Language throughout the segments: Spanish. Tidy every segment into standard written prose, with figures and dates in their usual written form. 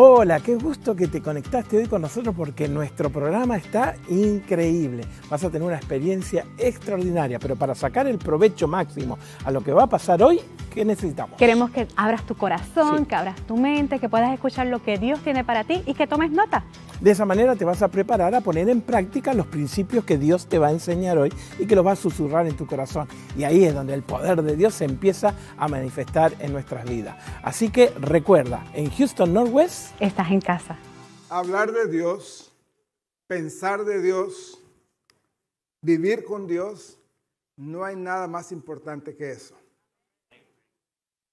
Hola, qué gusto que te conectaste hoy con nosotros porque nuestro programa está increíble. Vas a tener una experiencia extraordinaria, pero para sacar el provecho máximo a lo que va a pasar hoy, ¿qué necesitamos? Queremos que abras tu corazón, Sí. que abras tu mente, que puedas escuchar lo que Dios tiene para ti y que tomes nota. De esa manera te vas a preparar a poner en práctica los principios que Dios te va a enseñar hoy y que los va a susurrar en tu corazón. Y ahí es donde el poder de Dios se empieza a manifestar en nuestras vidas. Así que recuerda, en Houston Northwest, Estás en casa. Hablar de Dios, pensar de Dios, vivir con Dios, no hay nada más importante que eso.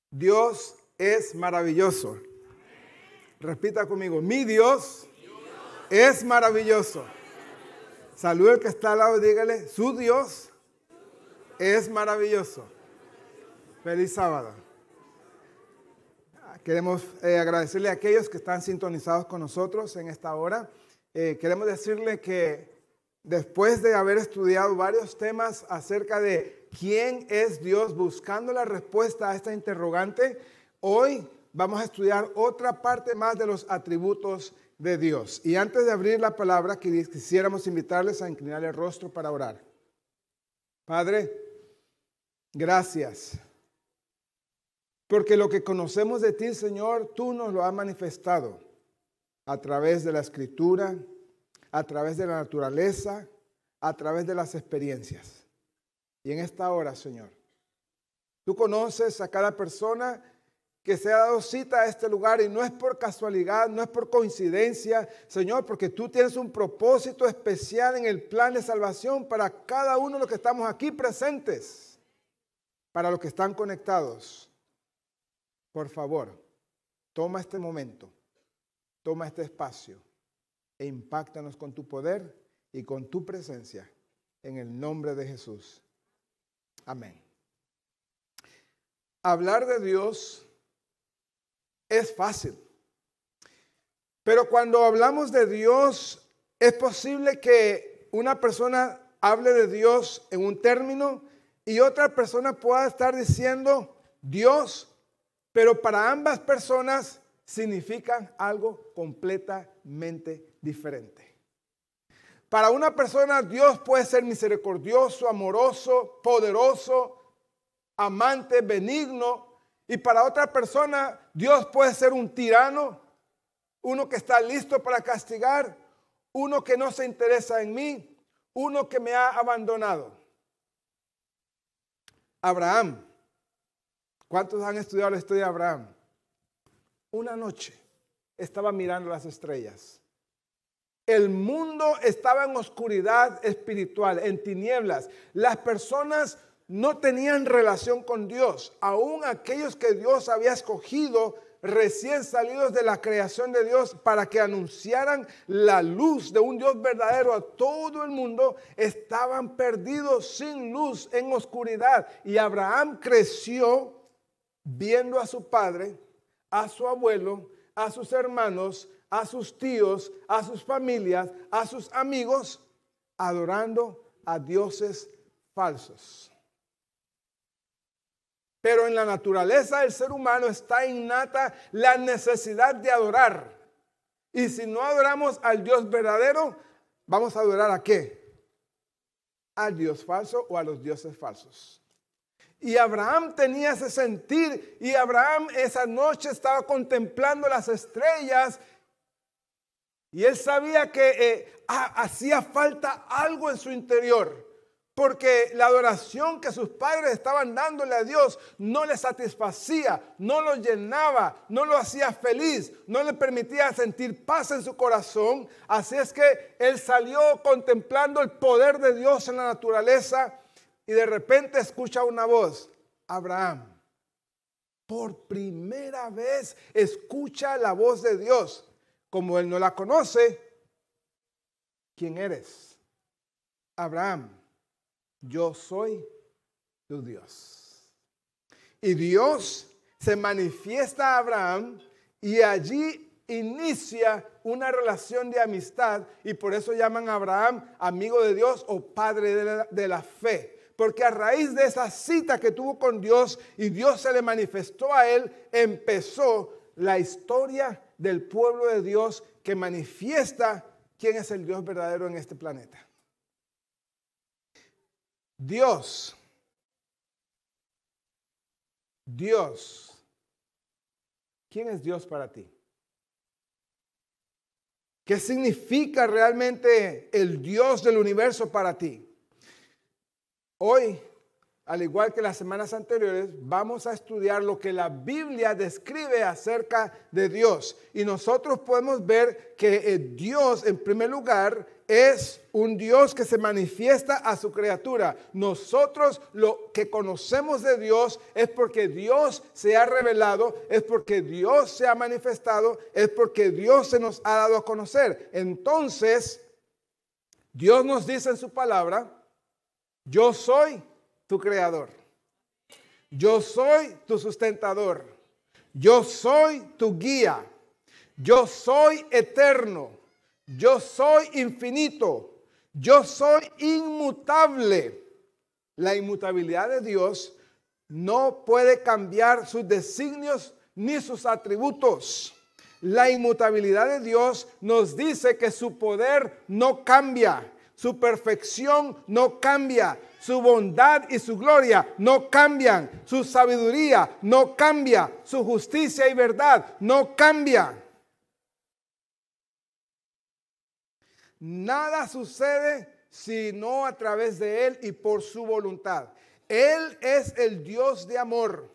Dios es maravilloso. Repita conmigo, mi Dios es maravilloso. Saluda al que está al lado y dígale, su Dios es maravilloso. Feliz sábado. Queremos agradecerle a aquellos que están sintonizados con nosotros en esta hora. Queremos decirle que después de haber estudiado varios temas acerca de quién es Dios, buscando la respuesta a esta interrogante, hoy vamos a estudiar otra parte más de los atributos de Dios. Y antes de abrir la palabra, quisiéramos invitarles a inclinar el rostro para orar. Padre, gracias. Porque lo que conocemos de ti, Señor, tú nos lo has manifestado a través de la Escritura, a través de la naturaleza, a través de las experiencias. Y en esta hora, Señor, tú conoces a cada persona que se ha dado cita a este lugar y no es por casualidad, no es por coincidencia, Señor, porque tú tienes un propósito especial en el plan de salvación para cada uno de los que estamos aquí presentes, para los que están conectados. Por favor, toma este momento, toma este espacio e impáctanos con tu poder y con tu presencia en el nombre de Jesús. Amén. Hablar de Dios es fácil, pero cuando hablamos de Dios es posible que una persona hable de Dios en un término y otra persona pueda estar diciendo Dios, pero para ambas personas significan algo completamente diferente. Para una persona Dios puede ser misericordioso, amoroso, poderoso, amante, benigno. Y para otra persona Dios puede ser un tirano, uno que está listo para castigar, uno que no se interesa en mí, uno que me ha abandonado. Abraham. ¿Cuántos han estudiado la historia de Abraham? Una noche estaba mirando las estrellas. El mundo estaba en oscuridad espiritual, en tinieblas. Las personas no tenían relación con Dios. Aún aquellos que Dios había escogido recién salidos de la creación de Dios para que anunciaran la luz de un Dios verdadero a todo el mundo, estaban perdidos sin luz, en oscuridad. Y Abraham creció viendo a su padre, a su abuelo, a sus hermanos, a sus tíos, a sus familias, a sus amigos, adorando a dioses falsos. Pero en la naturaleza del ser humano está innata la necesidad de adorar. Y si no adoramos al Dios verdadero, ¿vamos a adorar a qué? Al Dios falso o a los dioses falsos. Y Abraham tenía ese sentir, y Abraham esa noche estaba contemplando las estrellas, y él sabía que hacía falta algo en su interior, porque la adoración que sus padres estaban dándole a Dios no le satisfacía, no lo llenaba, no lo hacía feliz, no le permitía sentir paz en su corazón. Así es que él salió contemplando el poder de Dios en la naturaleza. Y de repente escucha una voz, Abraham. Por primera vez escucha la voz de Dios. Como él no la conoce, ¿quién eres? Abraham, yo soy tu Dios. Y Dios se manifiesta a Abraham y allí inicia una relación de amistad. Y por eso llaman a Abraham amigo de Dios o padre de la fe. Porque a raíz de esa cita que tuvo con Dios y Dios se le manifestó a él, empezó la historia del pueblo de Dios que manifiesta quién es el Dios verdadero en este planeta. Dios. ¿Quién es Dios para ti? ¿Qué significa realmente el Dios del universo para ti? Hoy, al igual que las semanas anteriores, vamos a estudiar lo que la Biblia describe acerca de Dios. Y nosotros podemos ver que Dios, en primer lugar, es un Dios que se manifiesta a su criatura. Nosotros lo que conocemos de Dios es porque Dios se ha revelado, es porque Dios se ha manifestado, es porque Dios se nos ha dado a conocer. Entonces, Dios nos dice en su palabra: yo soy tu creador. Yo soy tu sustentador. Yo soy tu guía. Yo soy eterno. Yo soy infinito. Yo soy inmutable. La inmutabilidad de Dios no puede cambiar sus designios ni sus atributos. La inmutabilidad de Dios nos dice que su poder no cambia. Su perfección no cambia, su bondad y su gloria no cambian, su sabiduría no cambia, su justicia y verdad no cambia. Nada sucede sino a través de Él y por su voluntad. Él es el Dios de amor.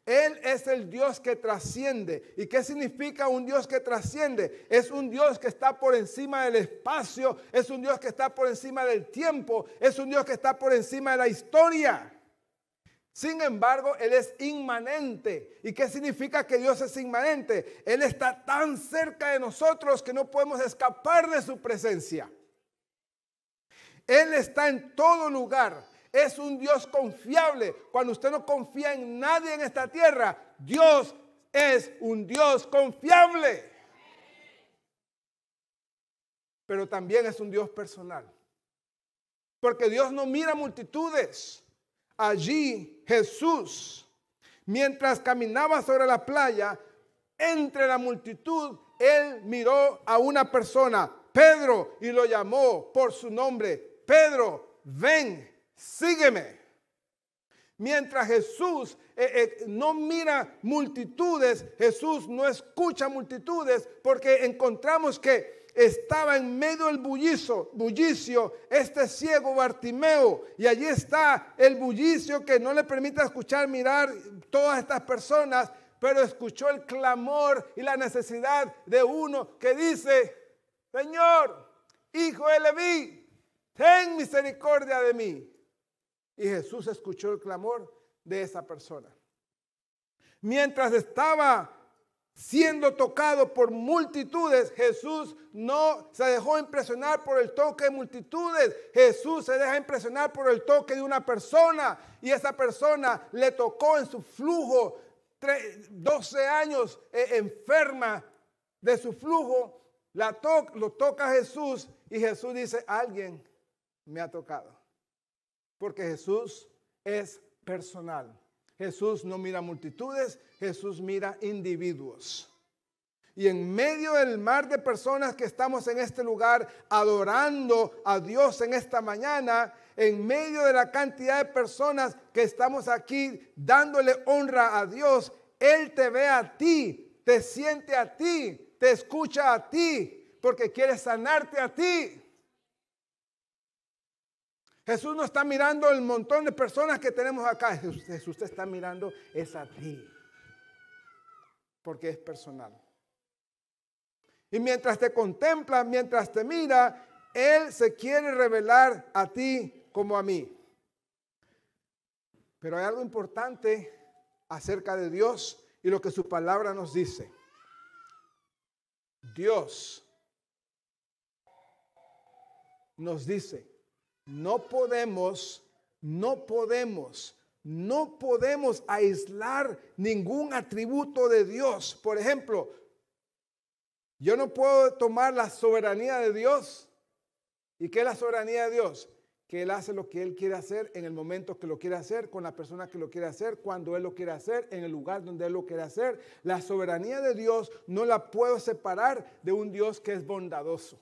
Él es el Dios que trasciende. ¿Y qué significa un Dios que trasciende? Es un Dios que está por encima del espacio, es un Dios que está por encima del tiempo, es un Dios que está por encima de la historia. Sin embargo, Él es inmanente. ¿Y qué significa que Dios es inmanente? Él está tan cerca de nosotros que no podemos escapar de su presencia. Él está en todo lugar. Es un Dios confiable. Cuando usted no confía en nadie en esta tierra, Dios es un Dios confiable. Pero también es un Dios personal. Porque Dios no mira multitudes. Allí Jesús, mientras caminaba sobre la playa, entre la multitud, Él miró a una persona, Pedro, y lo llamó por su nombre. Pedro, ven. Sígueme. Mientras Jesús no mira multitudes, Jesús no escucha multitudes, porque encontramos que estaba en medio del bullicio este ciego Bartimeo, y allí está el bullicio que no le permite escuchar, mirar todas estas personas, pero escuchó el clamor y la necesidad de uno que dice: Señor, hijo de Leví, ten misericordia de mí. Y Jesús escuchó el clamor de esa persona. Mientras estaba siendo tocado por multitudes, Jesús no se dejó impresionar por el toque de multitudes. Jesús se deja impresionar por el toque de una persona. Y esa persona le tocó en su flujo, 12 años enferma de su flujo. Lo toca Jesús y Jesús dice: alguien me ha tocado. Porque Jesús es personal. Jesús no mira multitudes, Jesús mira individuos. Y en medio del mar de personas que estamos en este lugar adorando a Dios en esta mañana, en medio de la cantidad de personas que estamos aquí dándole honra a Dios, Él te ve a ti, te siente a ti, te escucha a ti, porque quiere sanarte a ti. Jesús no está mirando el montón de personas que tenemos acá. Jesús te está mirando es a ti. Porque es personal. Y mientras te contempla, mientras te mira, Él se quiere revelar a ti como a mí. Pero hay algo importante acerca de Dios y lo que su palabra nos dice. Dios nos dice: no podemos aislar ningún atributo de Dios. Por ejemplo, yo no puedo tomar la soberanía de Dios. ¿Y qué es la soberanía de Dios? que Él hace lo que Él quiere hacer en el momento que lo quiere hacer, con la persona que lo quiere hacer, cuando Él lo quiere hacer, en el lugar donde Él lo quiere hacer. La soberanía de Dios no la puedo separar de un Dios que es bondadoso.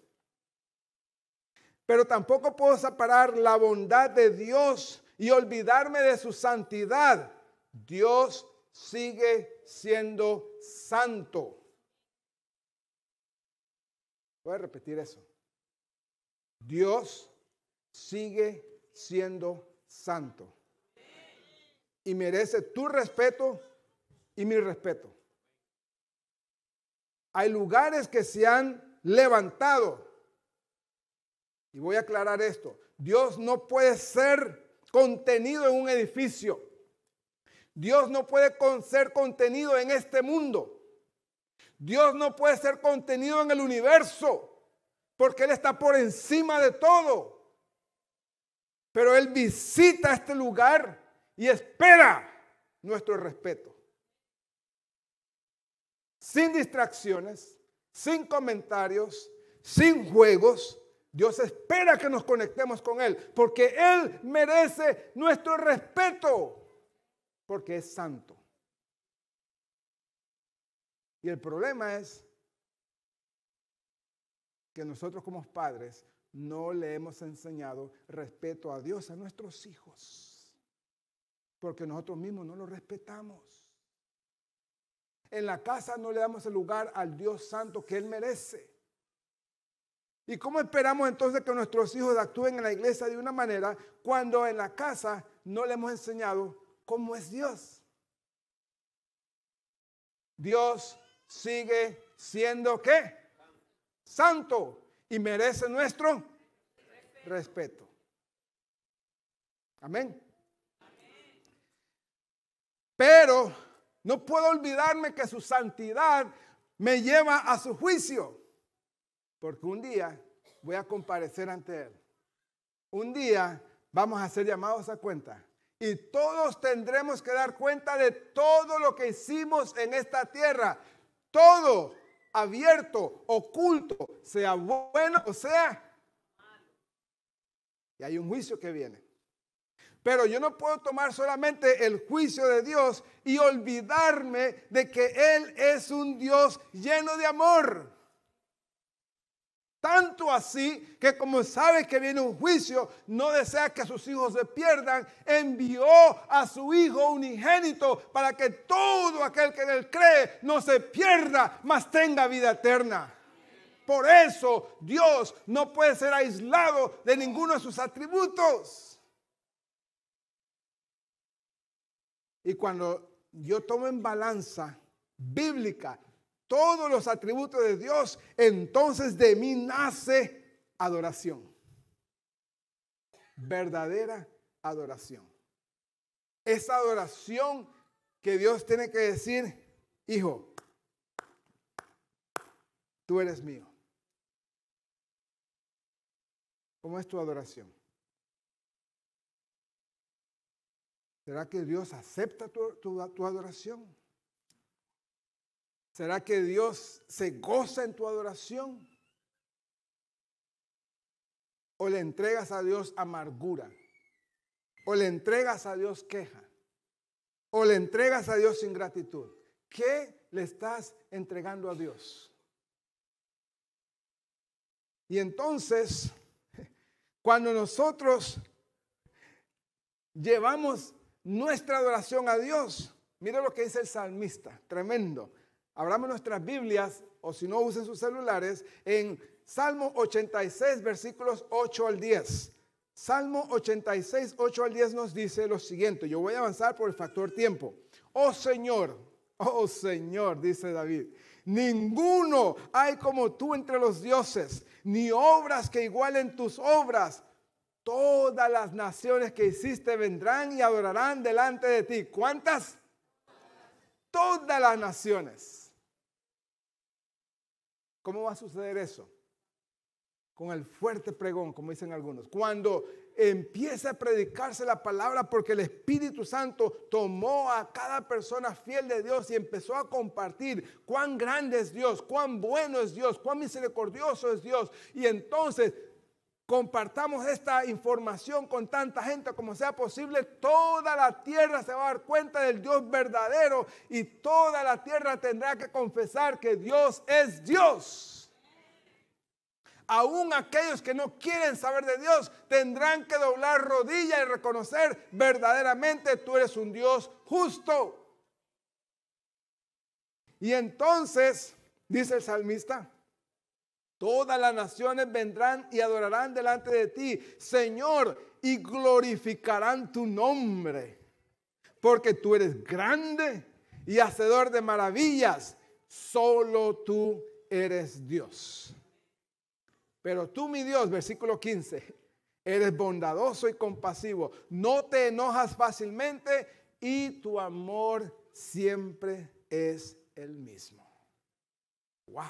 Pero tampoco puedo separar la bondad de Dios y olvidarme de su santidad. Dios sigue siendo santo. Voy a repetir eso. Dios sigue siendo santo. Y merece tu respeto y mi respeto. Hay lugares que se han levantado. Y voy a aclarar esto. Dios no puede ser contenido en un edificio. Dios no puede ser contenido en este mundo. Dios no puede ser contenido en el universo, porque Él está por encima de todo. Pero Él visita este lugar y espera nuestro respeto. Sin distracciones, sin comentarios, sin juegos. Dios espera que nos conectemos con Él, porque Él merece nuestro respeto, porque es santo. Y el problema es que nosotros como padres no le hemos enseñado respeto a Dios a nuestros hijos, porque nosotros mismos no lo respetamos. En la casa no le damos el lugar al Dios santo que Él merece. ¿Y cómo esperamos entonces que nuestros hijos actúen en la iglesia de una manera cuando en la casa no le hemos enseñado cómo es Dios? Dios sigue siendo ¿qué? Santo. Y merece nuestro respeto. Amén. Pero no puedo olvidarme que su santidad me lleva a su juicio. Porque un día voy a comparecer ante Él. Un día vamos a ser llamados a cuenta. Y todos tendremos que dar cuenta de todo lo que hicimos en esta tierra. Todo abierto, oculto, sea bueno o sea malo. Y hay un juicio que viene. Pero yo no puedo tomar solamente el juicio de Dios y olvidarme de que Él es un Dios lleno de amor. Tanto así que como sabe que viene un juicio, no desea que sus hijos se pierdan, envió a su Hijo unigénito para que todo aquel que en Él cree no se pierda, mas tenga vida eterna. Por eso Dios no puede ser aislado de ninguno de sus atributos. Y cuando yo tomo en balanza bíblica todos los atributos de Dios, entonces de mí nace adoración. Verdadera adoración. Esa adoración que Dios tiene que decir, hijo, tú eres mío. ¿Cómo es tu adoración? ¿Será que Dios acepta tu adoración? ¿Será que Dios se goza en tu adoración? ¿O le entregas a Dios amargura? ¿O le entregas a Dios queja? ¿O le entregas a Dios ingratitud? ¿Qué le estás entregando a Dios? Y entonces, cuando nosotros llevamos nuestra adoración a Dios, mira lo que dice el salmista, tremendo. Abramos nuestras Biblias, o si no usen sus celulares, en Salmo 86, versículos 8 al 10. Salmo 86, 8 al 10 nos dice lo siguiente. Yo voy a avanzar por el factor tiempo. Oh Señor, dice David, ninguno hay como tú entre los dioses, ni obras que igualen tus obras. Todas las naciones que hiciste vendrán y adorarán delante de ti. ¿Cuántas? Todas las naciones. ¿Cómo va a suceder eso? Con el fuerte pregón, como dicen algunos. Cuando empieza a predicarse la palabra, porque el Espíritu Santo tomó a cada persona fiel de Dios y empezó a compartir cuán grande es Dios, cuán bueno es Dios, cuán misericordioso es Dios. Y entonces compartamos esta información con tanta gente como sea posible, toda la tierra se va a dar cuenta del Dios verdadero y toda la tierra tendrá que confesar que Dios es Dios. Aún aquellos que no quieren saber de Dios tendrán que doblar rodilla y reconocer verdaderamente tú eres un Dios justo. Y entonces, dice el salmista, todas las naciones vendrán y adorarán delante de ti, Señor, y glorificarán tu nombre, porque tú eres grande y hacedor de maravillas, solo tú eres Dios. Pero tú, mi Dios, versículo 15, eres bondadoso y compasivo, no te enojas fácilmente y tu amor siempre es el mismo. Wow.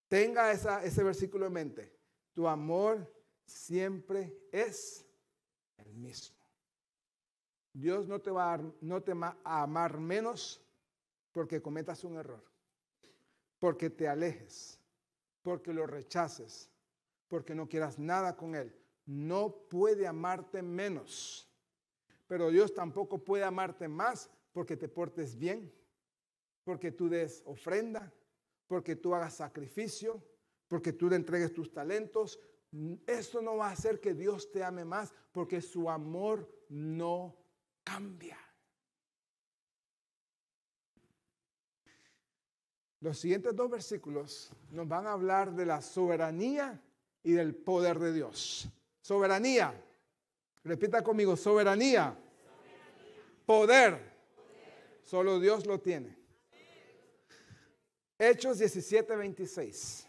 Tenga ese versículo en mente. Tu amor siempre es el mismo. Dios no te va a amar menos porque cometas un error, porque te alejes, porque lo rechaces, porque no quieras nada con Él. No puede amarte menos. Pero Dios tampoco puede amarte más porque te portes bien, porque tú des ofrenda, porque tú hagas sacrificio, porque tú le entregues tus talentos. Eso no va a hacer que Dios te ame más, porque su amor no cambia. Los siguientes 2 versículos nos van a hablar de la soberanía y del poder de Dios. Soberanía. Repita conmigo, soberanía. Poder. Solo Dios lo tiene. Hechos 17:26.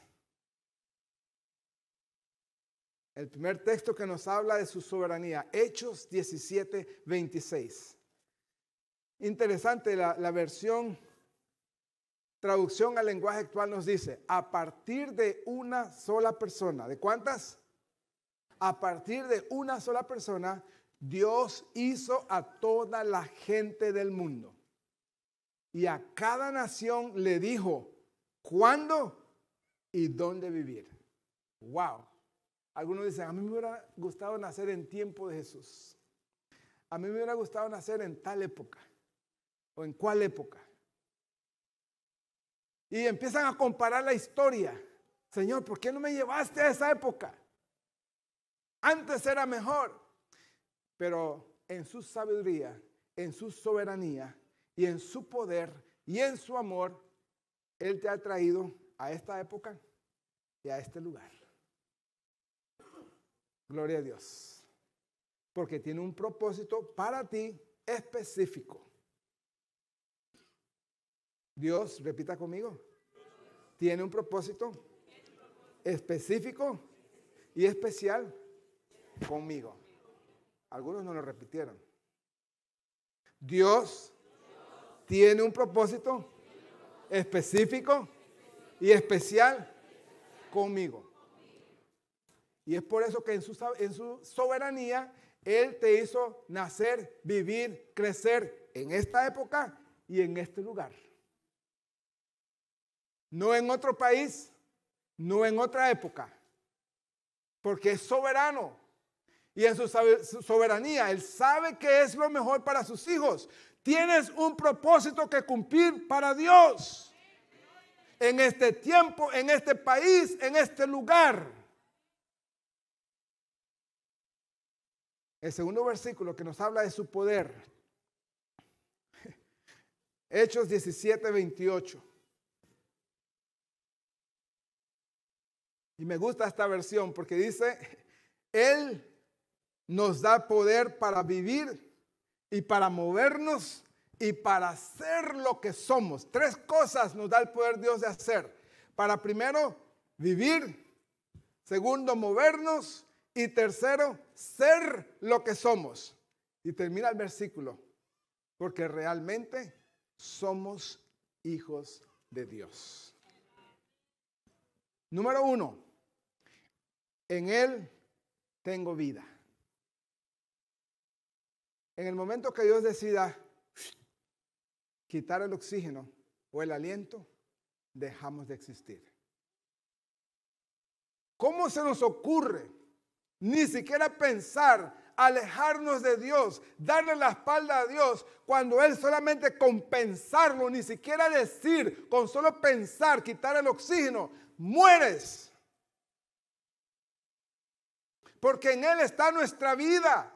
El primer texto que nos habla de su soberanía. Hechos 17:26. Interesante, la versión, traducción al lenguaje actual nos dice, a partir de una sola persona. ¿De cuántas? A partir de una sola persona, Dios hizo a toda la gente del mundo. Y a cada nación le dijo cuándo y dónde vivir. Wow. Algunos dicen, a mí me hubiera gustado nacer en tiempo de Jesús. A mí me hubiera gustado nacer en tal época. ¿O en cuál época? Y empiezan a comparar la historia. Señor, ¿por qué no me llevaste a esa época? Antes era mejor. Pero en su sabiduría, en su soberanía y en su poder y en su amor, Él te ha traído a esta época y a este lugar. Gloria a Dios. Porque tiene un propósito para ti específico. Dios, repita conmigo, tiene un propósito específico y especial conmigo. Algunos no lo repitieron. Dios tiene un propósito específico y especial conmigo. Y es por eso que en su soberanía Él te hizo nacer, vivir, crecer en esta época y en este lugar. No en otro país, no en otra época, porque es soberano. Y en su soberanía, Él sabe que es lo mejor para sus hijos. Tienes un propósito que cumplir para Dios. En este tiempo, en este país, en este lugar. El segundo versículo que nos habla de su poder. Hechos 17:28. Y me gusta esta versión porque dice, Él nos da poder para vivir y para movernos y para hacer lo que somos. 3 cosas nos da el poder Dios de hacer. Para primero, vivir. Segundo, movernos. Y tercero, ser lo que somos. Y termina el versículo. Porque realmente somos hijos de Dios. Número 1. En Él tengo vida. En el momento que Dios decida quitar el oxígeno o el aliento, dejamos de existir. ¿Cómo se nos ocurre ni siquiera pensar alejarnos de Dios, darle la espalda a Dios, cuando Él solamente con pensarlo, ni siquiera decir, con solo pensar, quitar el oxígeno, mueres? Porque en Él está nuestra vida.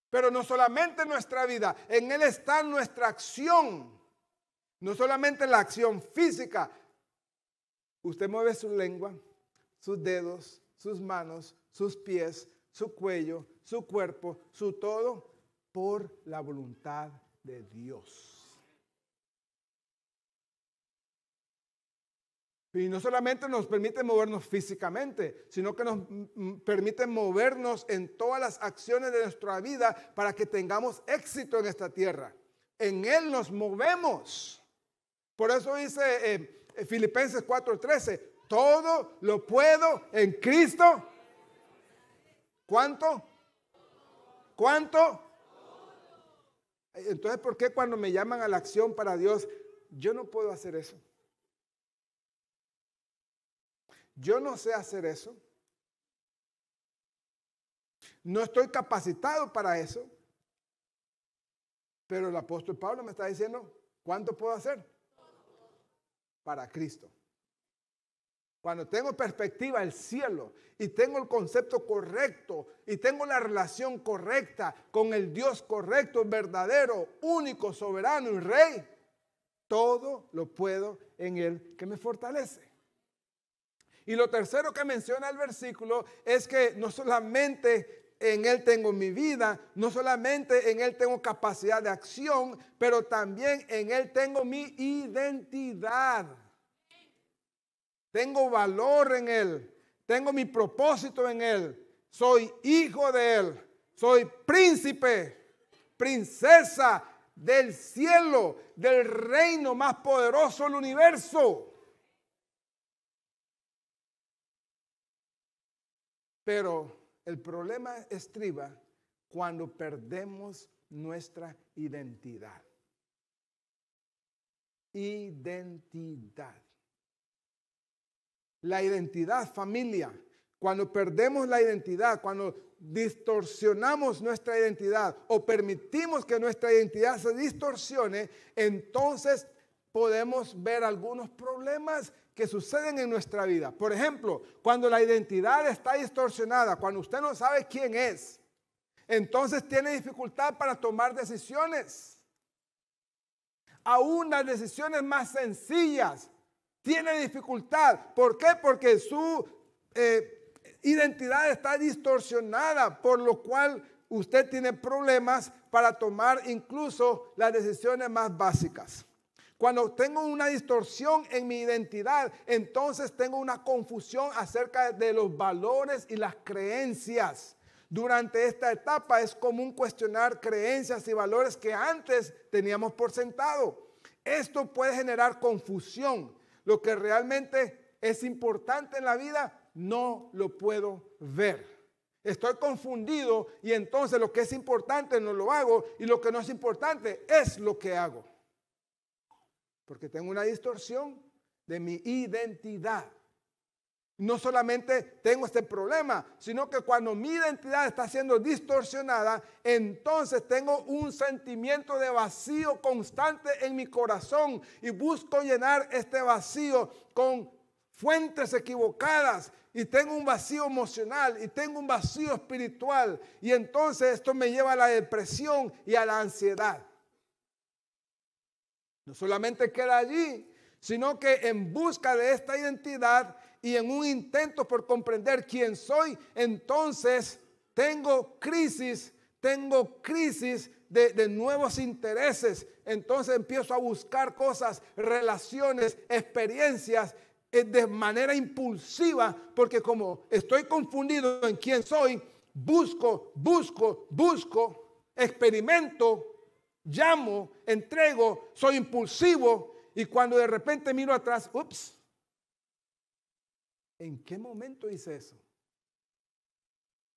Pero no solamente nuestra vida, en Él está nuestra acción. No solamente la acción física. Usted mueve su lengua, sus dedos, sus manos, sus pies, su cuello, su cuerpo, su todo, por la voluntad de Dios. Y no solamente nos permite movernos físicamente, sino que nos permite movernos en todas las acciones de nuestra vida para que tengamos éxito en esta tierra. En Él nos movemos. Por eso dice Filipenses 4:13, todo lo puedo en Cristo. ¿Cuánto? ¿Cuánto? Entonces, ¿por qué cuando me llaman a la acción para Dios, yo no puedo hacer eso? Yo no sé hacer eso. No estoy capacitado para eso. Pero el apóstol Pablo me está diciendo, ¿cuánto puedo hacer? Para Cristo. Cuando tengo perspectiva del cielo y tengo el concepto correcto y tengo la relación correcta con el Dios correcto, verdadero, único, soberano y rey, todo lo puedo en Él que me fortalece. Y lo tercero que menciona el versículo es que no solamente en Él tengo mi vida, no solamente en Él tengo capacidad de acción, pero también en Él tengo mi identidad. Tengo valor en Él, tengo mi propósito en Él, soy hijo de Él, soy príncipe, princesa del cielo, del reino más poderoso del universo. Pero el problema estriba cuando perdemos nuestra identidad. Identidad. La identidad, familia. Cuando perdemos la identidad, cuando distorsionamos nuestra identidad o permitimos que nuestra identidad se distorsione, entonces podemos ver algunos problemas que suceden en nuestra vida. Por ejemplo, cuando la identidad está distorsionada, cuando usted no sabe quién es, entonces tiene dificultad para tomar decisiones. Aún las decisiones más sencillas tiene dificultad. ¿Por qué? Porque su identidad está distorsionada, por lo cual usted tiene problemas para tomar incluso las decisiones más básicas. Cuando tengo una distorsión en mi identidad, entonces tengo una confusión acerca de los valores y las creencias. Durante esta etapa es común cuestionar creencias y valores que antes teníamos por sentado. Esto puede generar confusión. Lo que realmente es importante en la vida no lo puedo ver. Estoy confundido y entonces lo que es importante no lo hago y lo que no es importante es lo que hago. Porque tengo una distorsión de mi identidad. No solamente tengo este problema, sino que cuando mi identidad está siendo distorsionada, entonces tengo un sentimiento de vacío constante en mi corazón y busco llenar este vacío con fuentes equivocadas y tengo un vacío emocional y tengo un vacío espiritual y entonces esto me lleva a la depresión y a la ansiedad. No solamente queda allí, sino que en busca de esta identidad y en un intento por comprender quién soy, entonces tengo crisis de nuevos intereses. Entonces empiezo a buscar cosas, relaciones, experiencias de manera impulsiva, porque como estoy confundido en quién soy, busco, experimento, llamo, entrego, soy impulsivo y cuando de repente miro atrás, ups, ¿en qué momento hice eso?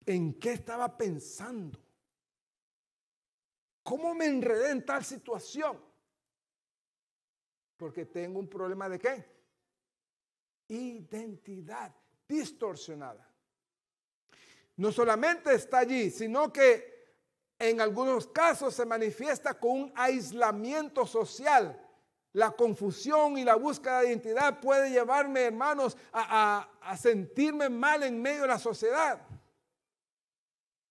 ¿En qué estaba pensando? ¿Cómo me enredé en tal situación? Porque tengo un problema ¿de qué? identidad distorsionada. No solamente está allí, sino que en algunos casos se manifiesta con un aislamiento social. La confusión y la búsqueda de identidad puede llevarme, hermanos, a sentirme mal en medio de la sociedad.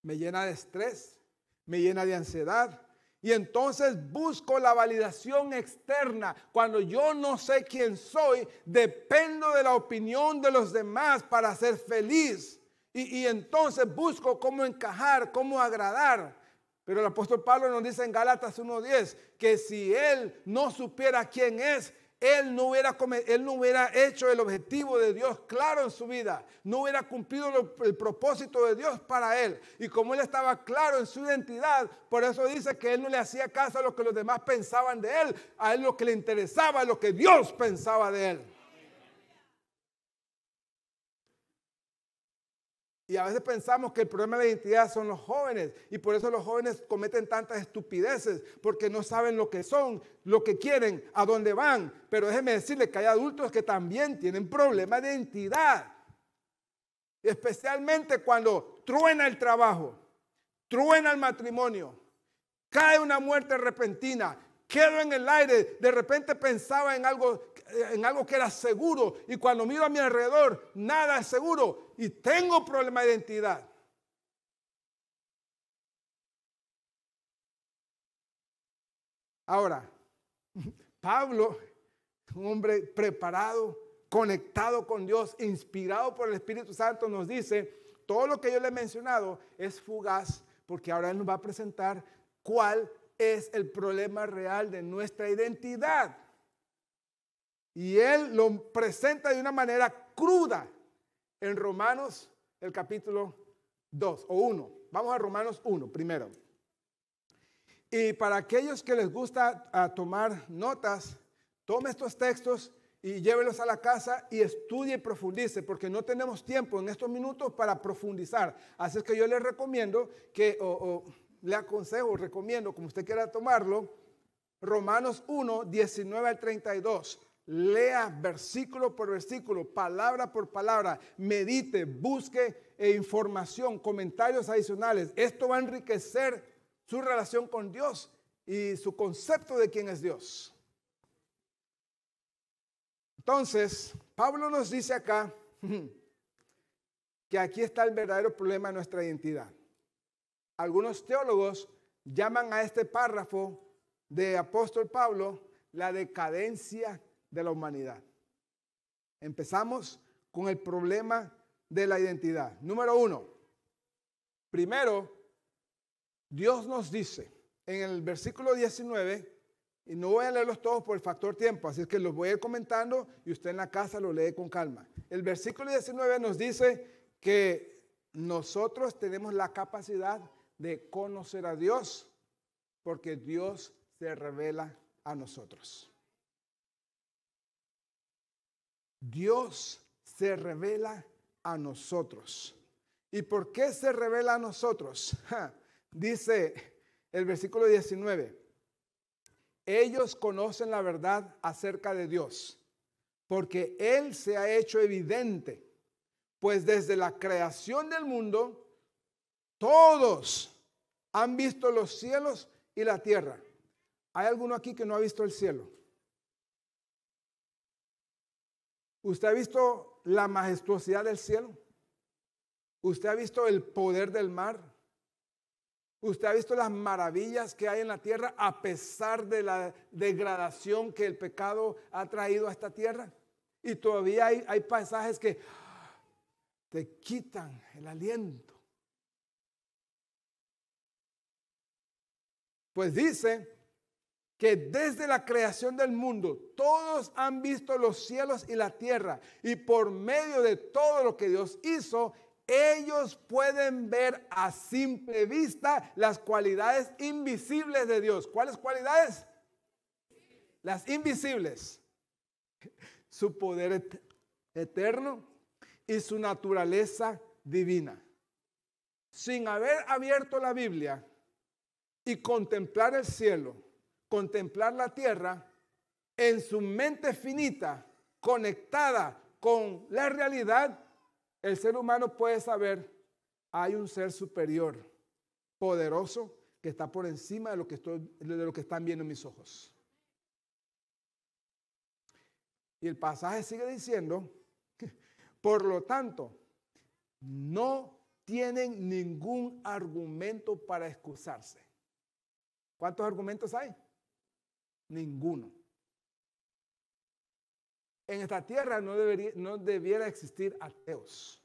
Me llena de estrés, me llena de ansiedad. Y entonces busco la validación externa. Cuando yo no sé quién soy, dependo de la opinión de los demás para ser feliz. Y entonces busco cómo encajar, cómo agradar. Pero el apóstol Pablo nos dice en Gálatas 1:10 que si él no supiera quién es, él no hubiera hecho el objetivo de Dios claro en su vida. No hubiera cumplido el propósito de Dios para él. Y como él estaba claro en su identidad, por eso dice que él no le hacía caso a lo que los demás pensaban de él. A él lo que le interesaba es lo que Dios pensaba de él. Y a veces pensamos que el problema de la identidad son los jóvenes y por eso los jóvenes cometen tantas estupideces porque no saben lo que son, lo que quieren, a dónde van. Pero déjeme decirle que hay adultos que también tienen problemas de identidad. Especialmente cuando truena el trabajo, truena el matrimonio, cae una muerte repentina, quedo en el aire, de repente pensaba en algo que era seguro y cuando miro a mi alrededor nada es seguro y tengo problema de identidad. Ahora, Pablo, un hombre preparado, conectado con Dios, inspirado por el Espíritu Santo, nos dice, todo lo que yo le he mencionado es fugaz porque ahora él nos va a presentar cuál es el problema real de nuestra identidad. Y él lo presenta de una manera cruda en Romanos, el capítulo 2 o 1. Vamos a Romanos 1 primero. Y para aquellos que les gusta tomar notas, tome estos textos y llévelos a la casa y estudie y profundice, porque no tenemos tiempo en estos minutos para profundizar. Así es que yo les recomiendo que, le aconsejo, recomiendo, como usted quiera tomarlo, Romanos 1, 19 al 32. Lea versículo por versículo, palabra por palabra, medite, busque información, comentarios adicionales. Esto va a enriquecer su relación con Dios y su concepto de quién es Dios. Entonces, Pablo nos dice acá que aquí está el verdadero problema de nuestra identidad. Algunos teólogos llaman a este párrafo de apóstol Pablo la decadencia de la humanidad. Empezamos con el problema de la identidad. Número 1. Primero, Dios nos dice en el versículo 19, y no voy a leerlos todos por el factor tiempo, así es que los voy a ir comentando y usted en la casa lo lee con calma. El versículo 19 nos dice que nosotros tenemos la capacidad de conocer a Dios porque Dios se revela a nosotros. Dios se revela a nosotros. ¿Y por qué se revela a nosotros? Dice el versículo 19, ellos conocen la verdad acerca de Dios, porque Él se ha hecho evidente, pues desde la creación del mundo, todos han visto los cielos y la tierra. ¿Hay alguno aquí que no ha visto el cielo? ¿Usted ha visto la majestuosidad del cielo? ¿Usted ha visto el poder del mar? ¿Usted ha visto las maravillas que hay en la tierra a pesar de la degradación que el pecado ha traído a esta tierra? Y todavía hay paisajes que te quitan el aliento. Pues dice que desde la creación del mundo todos han visto los cielos y la tierra y por medio de todo lo que Dios hizo, ellos pueden ver a simple vista las cualidades invisibles de Dios. ¿Cuáles cualidades? Las invisibles. Su poder eterno y su naturaleza divina. Sin haber abierto la Biblia y contemplar el cielo, contemplar la tierra, en su mente finita, conectada con la realidad, el ser humano puede saber, hay un ser superior, poderoso, que está por encima de lo que están viendo mis ojos. Y el pasaje sigue diciendo, por lo tanto, no tienen ningún argumento para excusarse. ¿Cuántos argumentos hay? Ninguno. En esta tierra no debiera existir ateos.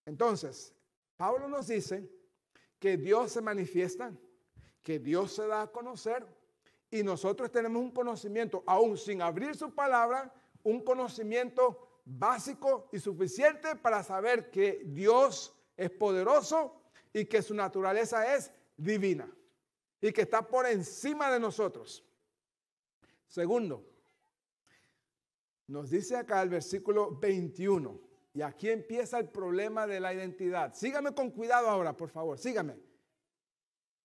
Entonces, Pablo nos dice que Dios se manifiesta, que Dios se da a conocer y nosotros tenemos un conocimiento, aún sin abrir su palabra, un conocimiento básico y suficiente para saber que Dios es poderoso y que su naturaleza es divina y que está por encima de nosotros. Segundo, nos dice acá el versículo 21, y aquí empieza el problema de la identidad. Sígame con cuidado ahora, por favor, sígame.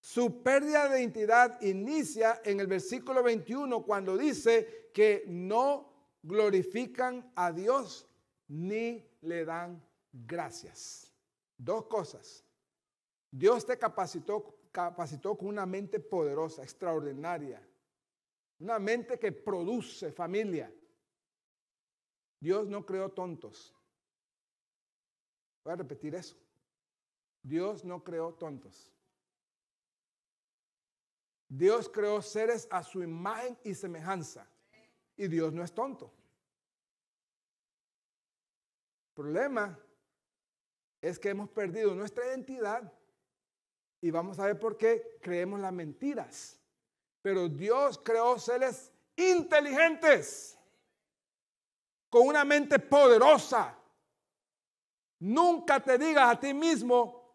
Su pérdida de identidad inicia en el versículo 21 cuando dice que no glorifican a Dios ni le dan gracias. Dos cosas. Dios te capacitó con una mente poderosa, extraordinaria. Una mente que produce familia. Dios no creó tontos. Voy a repetir eso. Dios no creó tontos. Dios creó seres a su imagen y semejanza. Y Dios no es tonto. El problema es que hemos perdido nuestra identidad y vamos a ver por qué creemos las mentiras. Pero Dios creó seres inteligentes, con una mente poderosa. Nunca te digas a ti mismo,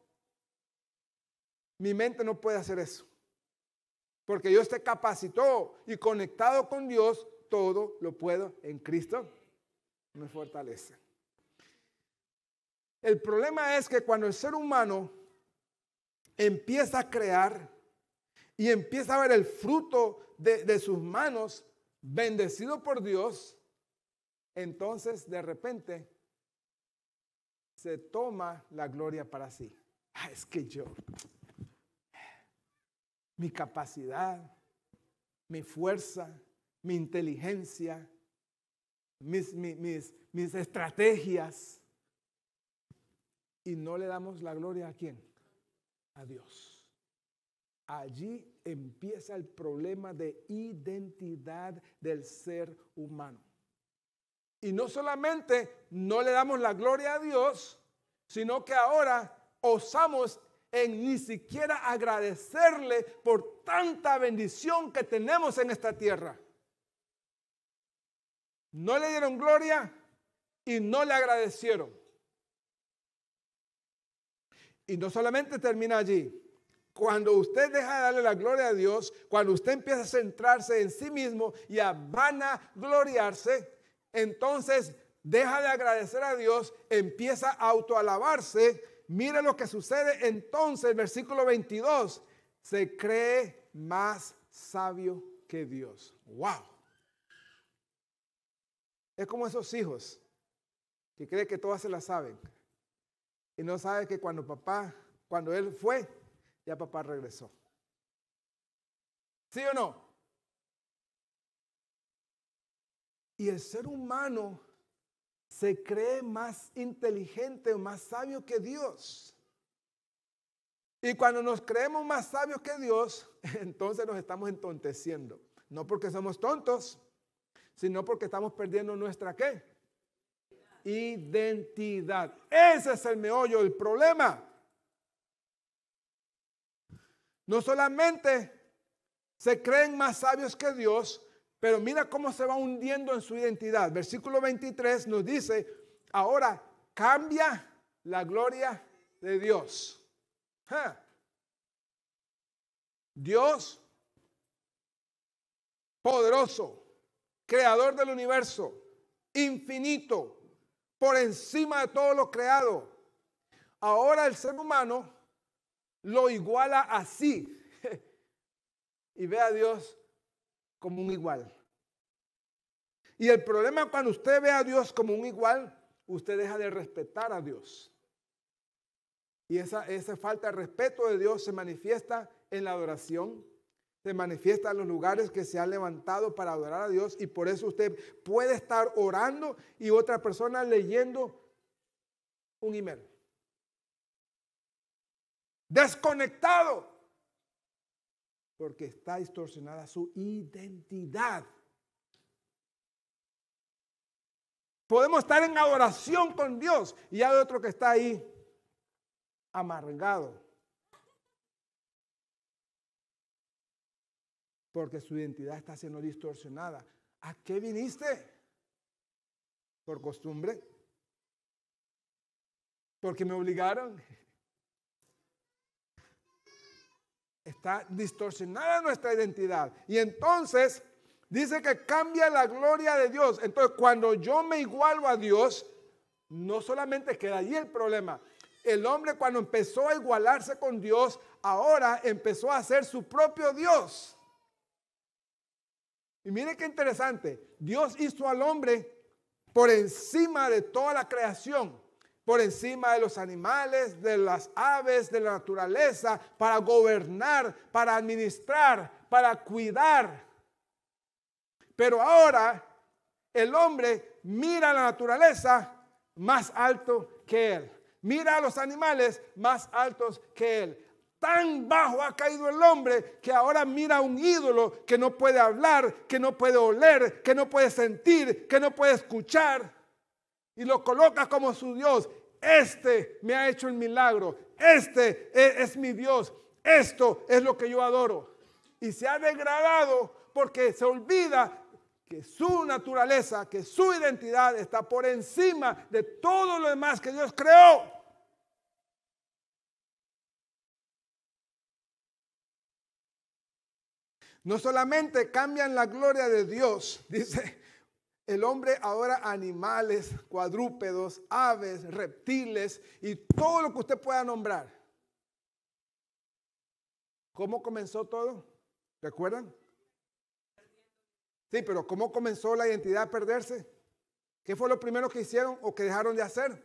mi mente no puede hacer eso. Porque Dios te capacitó y conectado con Dios, todo lo puedo en Cristo me fortalece. El problema es que cuando el ser humano empieza a crear y empieza a ver el fruto de sus manos bendecido por Dios, entonces de repente se toma la gloria para sí. Es que yo, mi capacidad, mi fuerza, mi inteligencia, mis estrategias. Y no le damos la gloria ¿a quién? A Dios. Allí empieza el problema de identidad del ser humano. Y no solamente no le damos la gloria a Dios, sino que ahora osamos en ni siquiera agradecerle por tanta bendición que tenemos en esta tierra. No le dieron gloria y no le agradecieron. Y no solamente termina allí. Cuando usted deja de darle la gloria a Dios, cuando usted empieza a centrarse en sí mismo y a vanagloriarse, entonces deja de agradecer a Dios, empieza a autoalabarse. Mira lo que sucede entonces, versículo 22. Se cree más sabio que Dios. ¡Wow! Es como esos hijos que creen que todas se las saben. Y no sabe que cuando él fue, ya papá regresó. ¿Sí o no? Y el ser humano se cree más inteligente o más sabio que Dios. Y cuando nos creemos más sabios que Dios, entonces nos estamos entonteciendo. No porque somos tontos, sino porque estamos perdiendo nuestra ¿qué? Identidad. Ese es el meollo del problema. No solamente se creen más sabios que Dios, pero mira cómo se va hundiendo en su identidad. Versículo 23 nos dice, ahora cambia la gloria de Dios. Dios poderoso, creador del universo, infinito, por encima de todo lo creado. Ahora el ser humano lo iguala así. Y ve a Dios como un igual. Y el problema cuando usted ve a Dios como un igual, usted deja de respetar a Dios. Y esa falta de respeto de Dios se manifiesta en la adoración, se manifiesta en los lugares que se han levantado para adorar a Dios. Y por eso usted puede estar orando y otra persona leyendo un email. Desconectado. Porque está distorsionada su identidad. Podemos estar en adoración con Dios y hay otro que está ahí amargado. Porque su identidad está siendo distorsionada. ¿A qué viniste? ¿Por costumbre? ¿Porque me obligaron? Está distorsionada nuestra identidad. Y entonces dice que cambia la gloria de Dios. Entonces cuando yo me igualo a Dios, no solamente queda allí el problema. El hombre cuando empezó a igualarse con Dios, ahora empezó a ser su propio Dios. Y mire qué interesante. Dios hizo al hombre por encima de toda la creación. Por encima de los animales, de las aves, de la naturaleza, para gobernar, para administrar, para cuidar. Pero ahora el hombre mira a la naturaleza más alto que él. Mira a los animales más altos que él. Tan bajo ha caído el hombre que ahora mira a un ídolo que no puede hablar, que no puede oler, que no puede sentir, que no puede escuchar. Y lo coloca como su Dios. Este me ha hecho el milagro. Este es mi Dios. Esto es lo que yo adoro. Y se ha degradado porque se olvida que su naturaleza, que su identidad está por encima de todo lo demás que Dios creó. No solamente cambian la gloria de Dios, dice el hombre ahora animales, cuadrúpedos, aves, reptiles y todo lo que usted pueda nombrar. ¿Cómo comenzó todo? ¿Recuerdan? Sí, pero ¿cómo comenzó la identidad a perderse? ¿Qué fue lo primero que hicieron o que dejaron de hacer?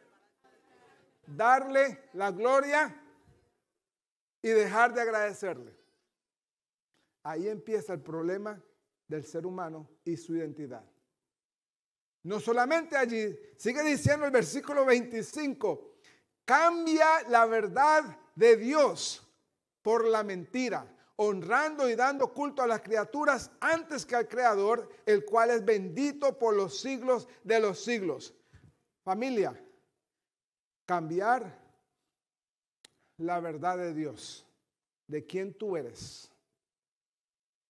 Darle la gloria y dejar de agradecerle. Ahí empieza el problema del ser humano y su identidad. No solamente allí, sigue diciendo el versículo 25, cambia la verdad de Dios por la mentira, honrando y dando culto a las criaturas antes que al Creador, el cual es bendito por los siglos de los siglos. Familia, cambiar la verdad de Dios, de quién tú eres,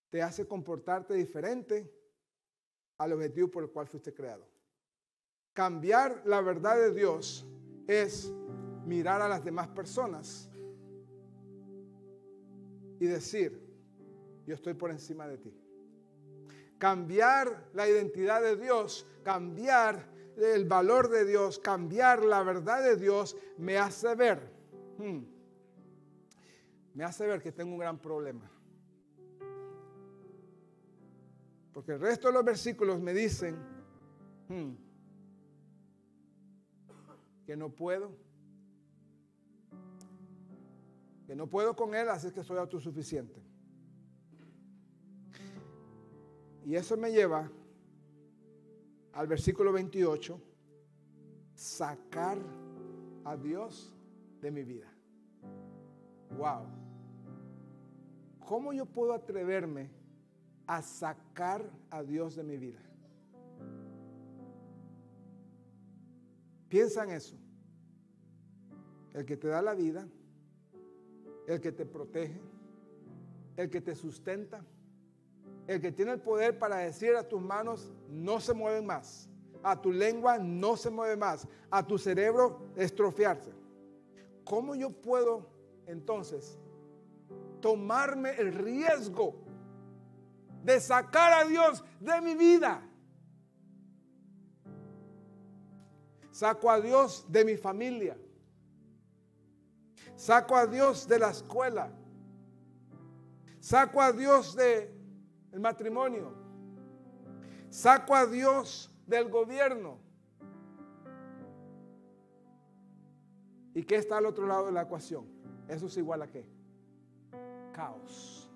te hace comportarte diferente al objetivo por el cual fuiste creado. Cambiar la verdad de Dios es mirar a las demás personas y decir, yo estoy por encima de ti. Cambiar la identidad de Dios, cambiar el valor de Dios, cambiar la verdad de Dios, me hace ver que tengo un gran problema. Porque el resto de los versículos me dicen que no puedo con Él, así es que soy autosuficiente. Y eso me lleva al versículo 28, sacar a Dios de mi vida. Wow. ¿Cómo yo puedo atreverme a sacar a Dios de mi vida? Piensa en eso. El que te da la vida, el que te protege, el que te sustenta, el que tiene el poder para decir a tus manos no se mueven más, a tu lengua no se mueve más, a tu cerebro estrofiarse. ¿Cómo yo puedo entonces tomarme el riesgo de sacar a Dios de mi vida? Saco a Dios de mi familia. Saco a Dios de la escuela. Saco a Dios de el matrimonio. Saco a Dios del gobierno. ¿Y qué está al otro lado de la ecuación? Eso es igual a ¿qué? Caos,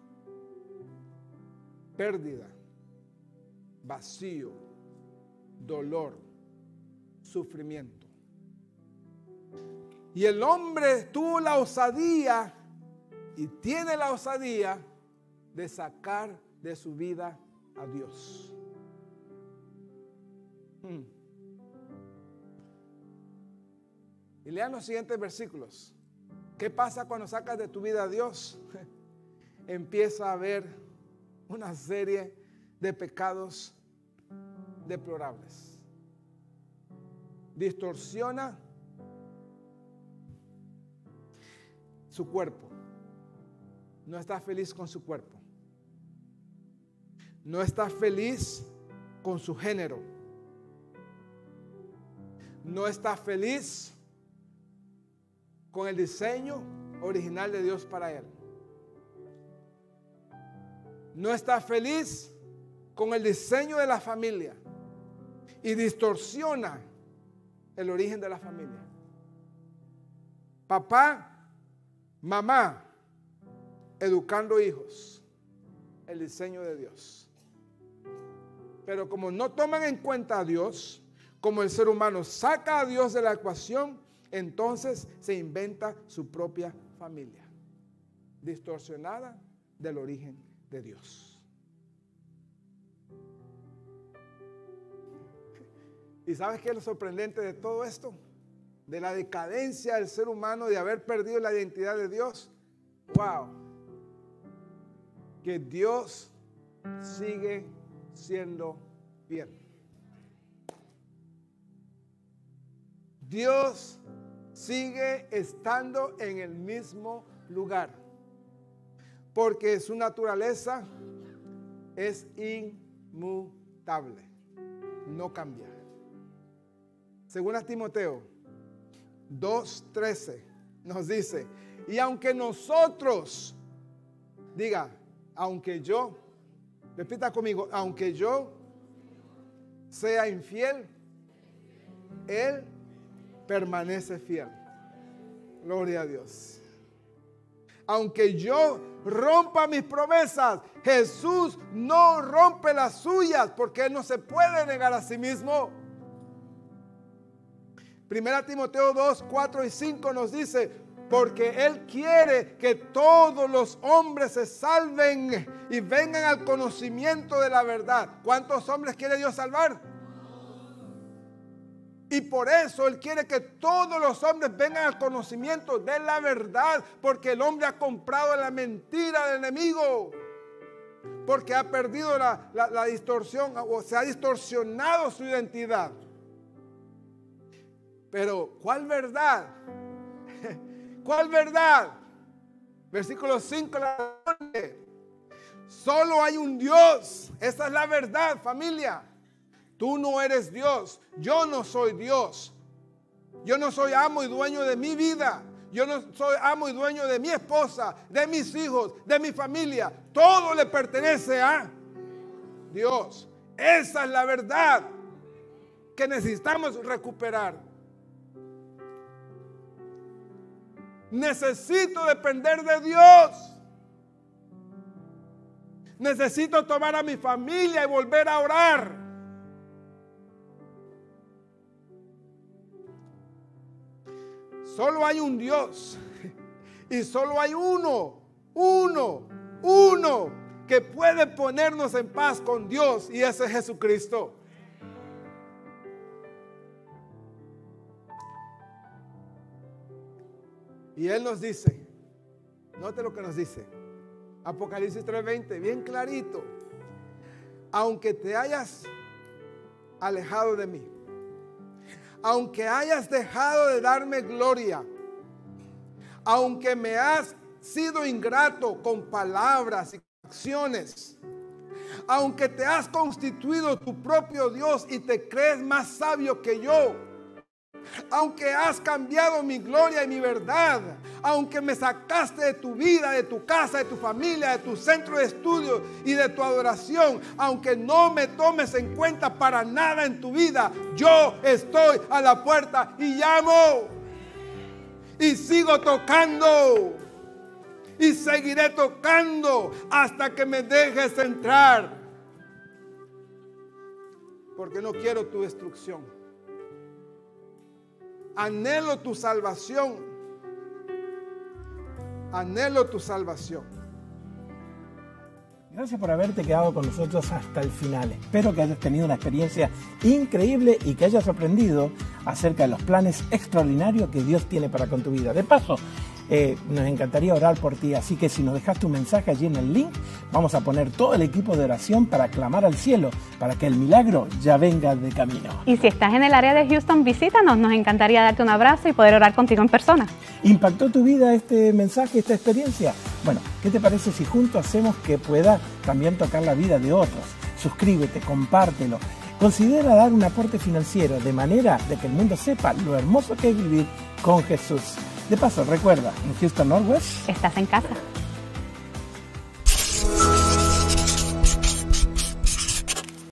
pérdida, vacío, dolor, sufrimiento. Y el hombre tuvo la osadía y tiene la osadía de sacar de su vida a Dios. Y lean los siguientes versículos. ¿Qué pasa cuando sacas de tu vida a Dios? Empieza a haber una serie de pecados deplorables. Distorsiona su cuerpo. No está feliz con su cuerpo. No está feliz con su género. No está feliz con el diseño original de Dios para él. No está feliz con el diseño de la familia y distorsiona el origen de la familia. Papá, mamá, educando hijos, el diseño de Dios. Pero como no toman en cuenta a Dios, como el ser humano saca a Dios de la ecuación, entonces se inventa su propia familia, distorsionada del origen de Dios. ¿Y sabes qué es lo sorprendente de todo esto? De la decadencia del ser humano, de haber perdido la identidad de Dios. ¡Wow! Que Dios sigue siendo fiel. Dios sigue estando en el mismo lugar, porque su naturaleza es inmutable, no cambia. Según a Timoteo 2:13 nos dice, y aunque nosotros, diga, aunque yo, repita conmigo, aunque yo sea infiel, Él permanece fiel. Gloria a Dios. Aunque yo rompa mis promesas, Jesús no rompe las suyas, porque Él no se puede negar a sí mismo. Primera Timoteo 2, 4 y 5 nos dice, porque Él quiere que todos los hombres se salven y vengan al conocimiento de la verdad. ¿Cuántos hombres quiere Dios salvar? Y por eso Él quiere que todos los hombres vengan al conocimiento de la verdad, porque el hombre ha comprado la mentira del enemigo, porque ha perdido la distorsión, o se ha distorsionado su identidad. Pero, ¿cuál verdad? ¿Cuál verdad? Versículo 5. Solo hay un Dios. Esa es la verdad, familia. Tú no eres Dios. Yo no soy Dios. Yo no soy amo y dueño de mi vida. Yo no soy amo y dueño de mi esposa, de mis hijos, de mi familia. Todo le pertenece a Dios. Esa es la verdad que necesitamos recuperar. Necesito depender de Dios. Necesito tomar a mi familia y volver a orar. Solo hay un Dios y solo hay uno que puede ponernos en paz con Dios, y ese es Jesucristo. Y Él nos dice, note lo que nos dice, Apocalipsis 3:20, bien clarito, aunque te hayas alejado de mí, aunque hayas dejado de darme gloria, aunque me has sido ingrato con palabras y acciones, aunque te has constituido tu propio Dios y te crees más sabio que yo, Aunque has cambiado mi gloria y mi verdad, aunque me sacaste de tu vida, de tu casa, de tu familia, de tu centro de estudio y de tu adoración, aunque no me tomes en cuenta para nada en tu vida, yo estoy a la puerta y llamo. Y sigo tocando. Y seguiré tocando hasta que me dejes entrar. Porque no quiero tu destrucción. Anhelo tu salvación. Anhelo tu salvación. Gracias por haberte quedado con nosotros hasta el final. Espero que hayas tenido una experiencia increíble y que hayas aprendido acerca de los planes extraordinarios que Dios tiene para con tu vida. De paso, nos encantaría orar por ti, así que si nos dejaste un mensaje allí en el link, vamos a poner todo el equipo de oración para clamar al cielo, para que el milagro ya venga de camino. Y si estás en el área de Houston, visítanos, nos encantaría darte un abrazo y poder orar contigo en persona. ¿Impactó tu vida este mensaje, esta experiencia? Bueno, ¿qué te parece si juntos hacemos que pueda también tocar la vida de otros? Suscríbete, compártelo. Considera dar un aporte financiero de manera de que el mundo sepa lo hermoso que es vivir con Jesús. De paso, recuerda, en Houston Northwest estás en casa.